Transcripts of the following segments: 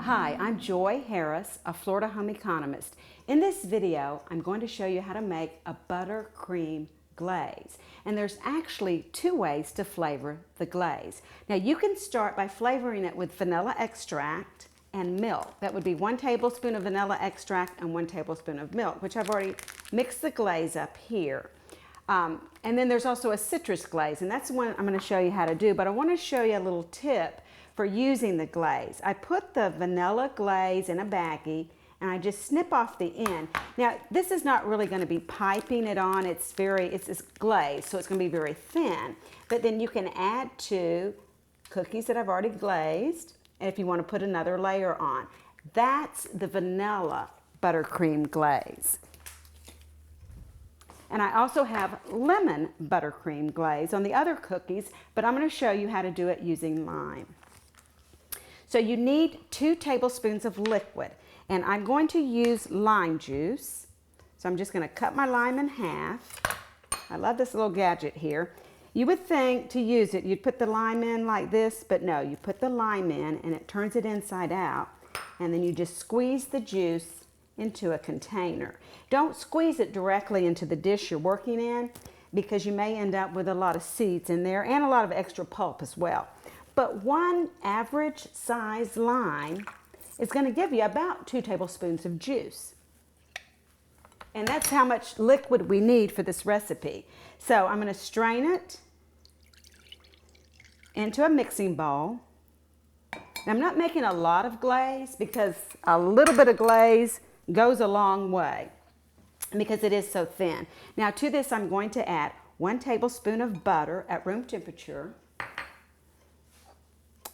Hi, I'm Joy Harris, a Florida home economist. In this video, I'm going to show you how to make a buttercream glaze. And there's actually two ways to flavor the glaze. Now you can start by flavoring it with vanilla extract and milk. That would be 1 tablespoon of vanilla extract and 1 tablespoon of milk, which I've already mixed the glaze up here. And then there's also a citrus glaze, and that's the one I'm going to show you how to do, but I want to show you a little tip for using the glaze. I put the vanilla glaze in a baggie and I just snip off the end. Now this is not really going to be piping it on, it's this glaze, so it's going to be very thin. But then you can add to cookies that I've already glazed, and if you want to put another layer on. That's the vanilla buttercream glaze. And I also have lemon buttercream glaze on the other cookies, but I'm going to show you how to do it using lime. So you need 2 tablespoons of liquid, and I'm going to use lime juice. So I'm just going to cut my lime in half. I love this little gadget here. You would think to use it, you'd put the lime in like this, but no, you put the lime in and it turns it inside out, and then you just squeeze the juice into a container. Don't squeeze it directly into the dish you're working in, because you may end up with a lot of seeds in there and a lot of extra pulp as well. But 1 average size lime is going to give you about 2 tablespoons of juice. And that's how much liquid we need for this recipe. So I'm going to strain it into a mixing bowl. Now, I'm not making a lot of glaze because a little bit of glaze goes a long way because it is so thin. Now to this I'm going to add 1 tablespoon of butter at room temperature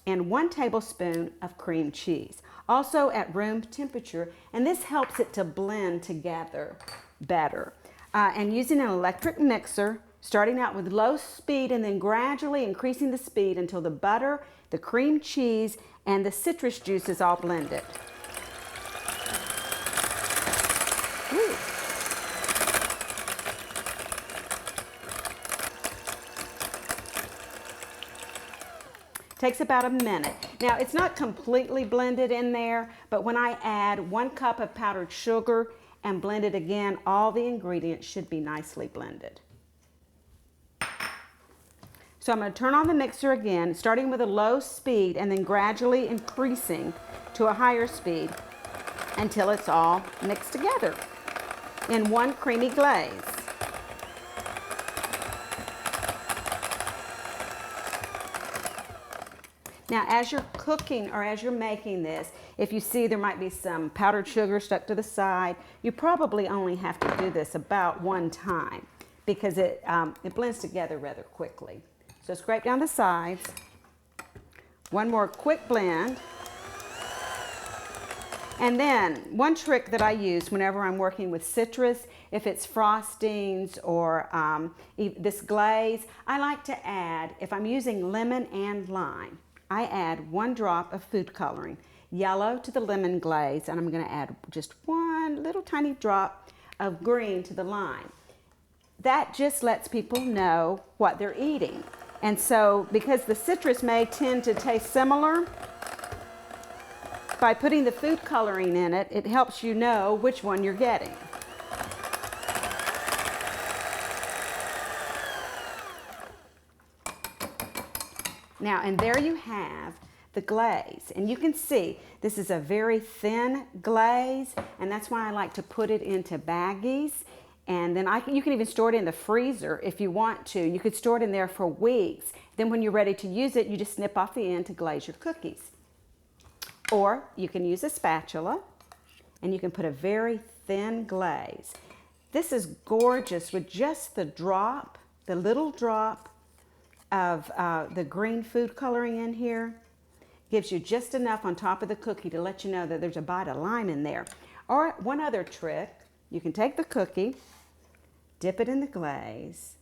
and 1 tablespoon of cream cheese, also at room temperature, and this helps it to blend together better. And using an electric mixer, starting out with low speed and then gradually increasing the speed until the butter, the cream cheese, and the citrus juice is all blended. Woo. Takes about a minute. Now it's not completely blended in there, but when I add 1 cup of powdered sugar and blend it again, all the ingredients should be nicely blended. So I'm going to turn on the mixer again, starting with a low speed and then gradually increasing to a higher speed until it's all mixed together in one creamy glaze. Now, as you're cooking or as you're making this, if you see there might be some powdered sugar stuck to the side, you probably only have to do this about 1 time because it blends together rather quickly. So scrape down the sides. 1 more quick blend. And then one trick that I use whenever I'm working with citrus, if it's frostings or this glaze, I like to add, if I'm using lemon and lime, I add 1 drop of food coloring, yellow to the lemon glaze, and I'm going to add just 1 little tiny drop of green to the lime. That just lets people know what they're eating. And so, because the citrus may tend to taste similar, by putting the food coloring in it, it helps you know which one you're getting. Now, and there you have the glaze. And you can see this is a very thin glaze, and that's why I like to put it into baggies. And then you can even store it in the freezer if you want to. You could store it in there for weeks. Then when you're ready to use it, you just snip off the end to glaze your cookies. Or you can use a spatula, and you can put a very thin glaze. This is gorgeous with just the little drop of the green food coloring in here. Gives you just enough on top of the cookie to let you know that there's a bite of lime in there. Or one other trick, you can take the cookie, dip it in the glaze,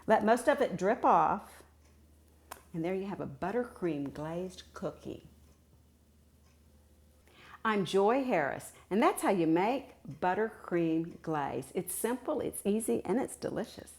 let most of it drip off, and there you have a buttercream glazed cookie. I'm Joy Harris, and that's how you make buttercream glaze. It's simple, it's easy, and it's delicious.